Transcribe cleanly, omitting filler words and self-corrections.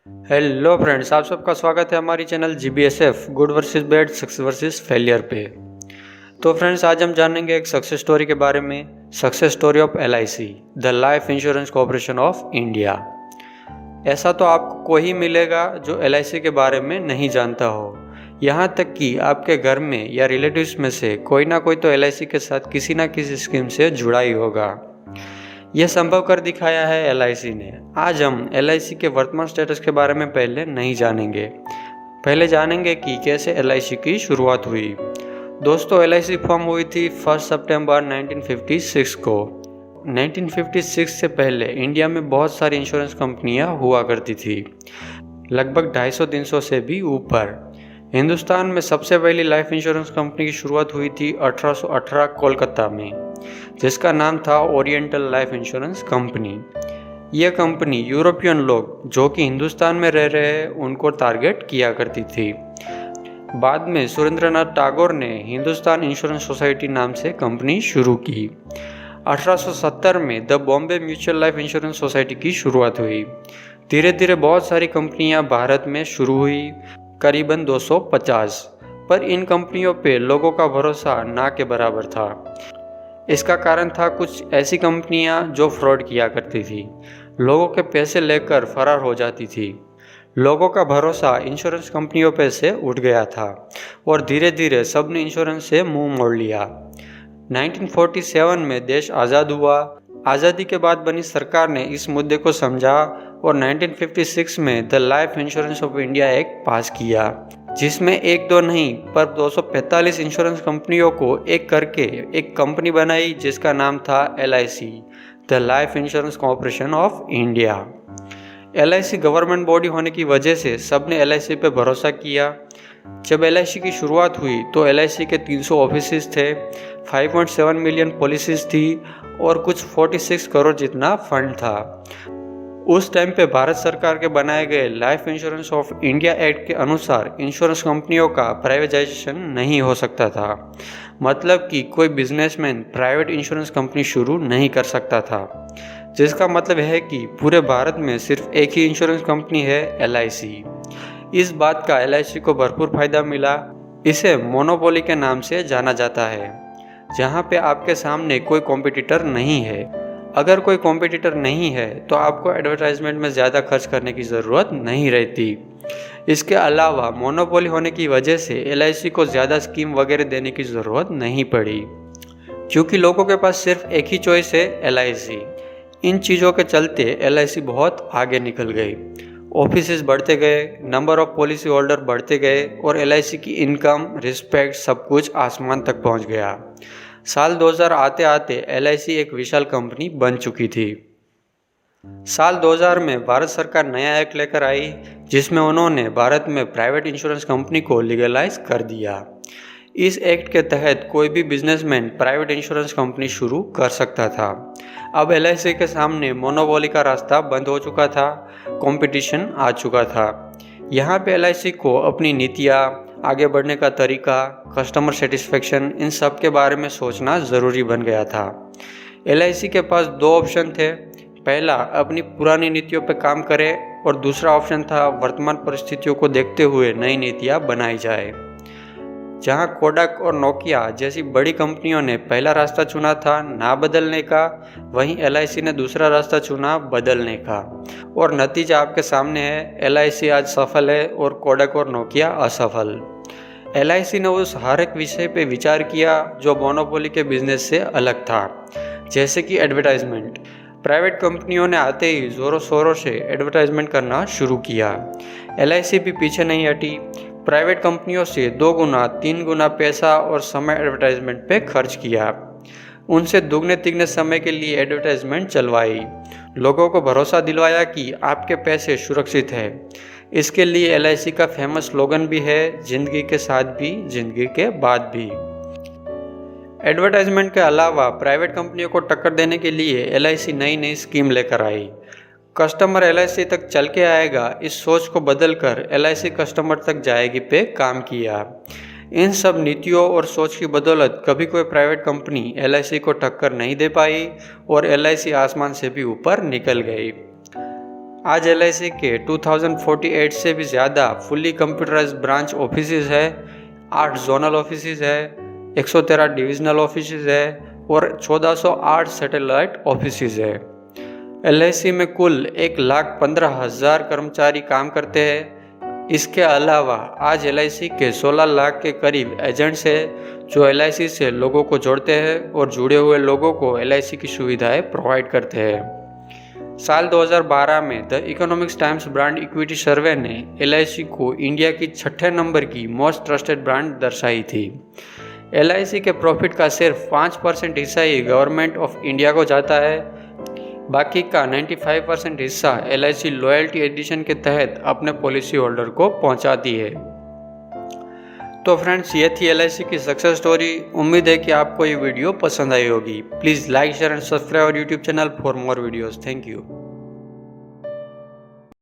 Hello friends, आप सबका स्वागत है हमारी channel GBSF good versus bad success versus failure पे। तो फ्रेंड्स, आज हम जानेंगे एक सक्सेस स्टोरी के बारे में, success story of LIC, the life insurance corporation of India. ऐसा तो आपको कोई मिलेगा जो LIC के बारे में नहीं जानता हो। यहाँ तक कि आपके घर में या रिलेटिव्स में से कोई ना कोई तो LIC के साथ किसी ना किसी स्कीम से जुड़ा ही होगा। यह संभव कर दिखाया है LIC ने। आज हम LIC के वर्तमान स्टेटस के बारे में पहले नहीं जानेंगे। पहले जानेंगे कि कैसे LIC की शुरुआत हुई। दोस्तों, LIC फॉर्म हुई थी 1 सितंबर 1956 को। 1956 से पहले इंडिया में बहुत सारी इंश्योरेंस कंपनियां हुआ करती थी, लगभग 250-300 से भी ऊपर। हिंदुस्तान में सबसे पहली लाइफ इंश्योरेंस कंपनी की शुरुआत हुई थी 1818 कोलकाता में, जिसका नाम था ओरिएंटल लाइफ इंश्योरेंस कंपनी। यह कंपनी यूरोपियन लोग जो कि हिंदुस्तान में रह रहे हैं उनको टारगेट किया करती थी। बाद में सुरेंद्रनाथ टैगोर ने हिंदुस्तान इंश्योरेंस सोसाइटी नाम से कंपनी शुरू की। 1870 में the Bombay mutual life insurance society की शुरुआत हुई। धीरे धीरे बहुत सारी कंपनियां भारत में शुरू हुई, करीबन 250, पर इन कंपनियों पे लोगों का भरोसा ना के बराबर था। इसका कारण था कुछ ऐसी कंपनियां जो फ्रॉड किया करती थी, लोगों के पैसे लेकर फरार हो जाती थी। लोगों का भरोसा इंश्योरेंस कंपनियों पे से उठ गया था और धीरे धीरे सबने इंश्योरेंस से मुंह मोड़ लिया। 1947 में देश आज़ाद हुआ। आज़ादी के बाद बनी सरकार ने इस मुद्दे को समझा और 1956 में the life insurance of India act पास किया, जिसमें एक दो नहीं पर 245 इंश्योरेंस कंपनियों को एक करके एक कंपनी बनाई, जिसका नाम था LIC, the life insurance corporation of India. LIC government body होने की वजह से सबने LIC पे भरोसा किया। जब LIC की शुरुआत हुई तो LIC के 300 ऑफिसेज थे, 5.7 मिलियन पॉलिसीज थी और कुछ 46 करोड़ जितना फंड था। उस टाइम पे भारत सरकार के बनाए गए life insurance of India act के अनुसार इंश्योरेंस कंपनियों का प्राइवेटाइजेशन नहीं हो सकता था। मतलब कि कोई बिजनेसमैन प्राइवेट इंश्योरेंस कंपनी शुरू नहीं कर सकता था, जिसका मतलब है कि पूरे भारत में सिर्फ एक ही इंश्योरेंस कंपनी है, LIC। इस बात का LIC को भरपूर फायदा मिला। इसे मोनोपोली के नाम से जाना जाता है, जहाँ पे आपके सामने कोई कॉम्पिटिटर नहीं है। अगर कोई कॉम्पिटिटर नहीं है तो आपको एडवर्टाइजमेंट में ज़्यादा खर्च करने की ज़रूरत नहीं रहती। इसके अलावा मोनोपोली होने की वजह से LIC को ज़्यादा स्कीम वगैरह देने की ज़रूरत नहीं पड़ी, क्योंकि लोगों के पास सिर्फ एक ही चॉइस है, LIC। इन चीज़ों के चलते LIC बहुत आगे निकल गई। ऑफिसेज बढ़ते गए, नंबर ऑफ पॉलिसी होल्डर बढ़ते गए और LIC की इनकम, रिस्पेक्ट, सब कुछ आसमान तक पहुंच गया। साल 2000 आते आते LIC एक विशाल कंपनी बन चुकी थी। साल 2000 में भारत सरकार नया एक्ट लेकर आई, जिसमें उन्होंने भारत में प्राइवेट इंश्योरेंस कंपनी को लीगलाइज कर दिया। इस एक्ट के तहत कोई भी बिजनेसमैन प्राइवेट इंश्योरेंस कंपनी शुरू कर सकता था। अब LIC के सामने मोनोपोली का रास्ता बंद हो चुका था, कंपटीशन आ चुका था। यहाँ पे LIC को अपनी नीतियाँ, आगे बढ़ने का तरीका, कस्टमर सेटिस्फेक्शन, इन सब के बारे में सोचना ज़रूरी बन गया था। LIC के पास दो ऑप्शन थे। पहला, अपनी पुरानी नीतियों पर काम करे और दूसरा ऑप्शन था वर्तमान परिस्थितियों को देखते हुए नई नीतियाँ बनाई जाए। जहां कोडक और नोकिया जैसी बड़ी कंपनियों ने पहला रास्ता चुना था ना बदलने का, वहीं LIC ने दूसरा रास्ता चुना बदलने का। और नतीजा आपके सामने है, LIC आज सफल है और कोडक और नोकिया असफल। LIC ने उस हर एक विषय पे विचार किया जो मोनोपोली के बिजनेस से अलग था, जैसे कि एडवर्टाइजमेंट। प्राइवेट कंपनियों ने आते ही ज़ोरों शोरों से एडवर्टाइजमेंट करना शुरू किया। LIC भी पीछे नहीं हटी। प्राइवेट कंपनियों से 2 गुना 3 गुना पैसा और समय एडवर्टाइजमेंट पे खर्च किया। उनसे दुगने तिगने समय के लिए एडवर्टाइजमेंट चलवाई, लोगों को भरोसा दिलवाया कि आपके पैसे सुरक्षित है। इसके लिए LIC का फेमस स्लोगन भी है, जिंदगी के साथ भी, जिंदगी के बाद भी। एडवर्टाइजमेंट के अलावा प्राइवेट कंपनियों को टक्कर देने के लिए LIC नई नई स्कीम लेकर आई। कस्टमर LIC तक चल के आएगा, इस सोच को बदलकर LIC कस्टमर तक जाएगी पे काम किया। इन सब नीतियों और सोच की बदौलत कभी कोई प्राइवेट कंपनी LIC को टक्कर नहीं दे पाई और LIC आसमान से भी ऊपर निकल गई। आज LIC के 2048 से भी ज़्यादा फुल्ली कंप्यूटराइज्ड ब्रांच ऑफिसेज है, 8 जोनल ऑफिसेज है, 113 डिविजनल ऑफिसेज है और 1408 सैटेलाइट ऑफिसेज है। LIC में कुल 1,15,000 कर्मचारी काम करते हैं। इसके अलावा आज LIC के 16 लाख के करीब एजेंट्स हैं जो LIC से लोगों को जोड़ते हैं और जुड़े हुए लोगों को LIC की सुविधाएं प्रोवाइड करते हैं। साल 2012 में the Economic Times brand equity survey ने LIC को इंडिया की 6ठे नंबर की मोस्ट ट्रस्टेड ब्रांड दर्शाई थी। LIC के प्रॉफिट का सिर्फ 5% हिस्सा ही गवर्नमेंट ऑफ इंडिया को जाता है। बाकी का 95% हिस्सा LIC लॉयल्टी एडिशन के तहत अपने पॉलिसी होल्डर को पहुंचाती है। तो फ्रेंड्स, ये थी LIC की सक्सेस स्टोरी। उम्मीद है कि आपको ये वीडियो पसंद आई होगी। Please like, share and subscribe our YouTube channel for more videos. Thank you.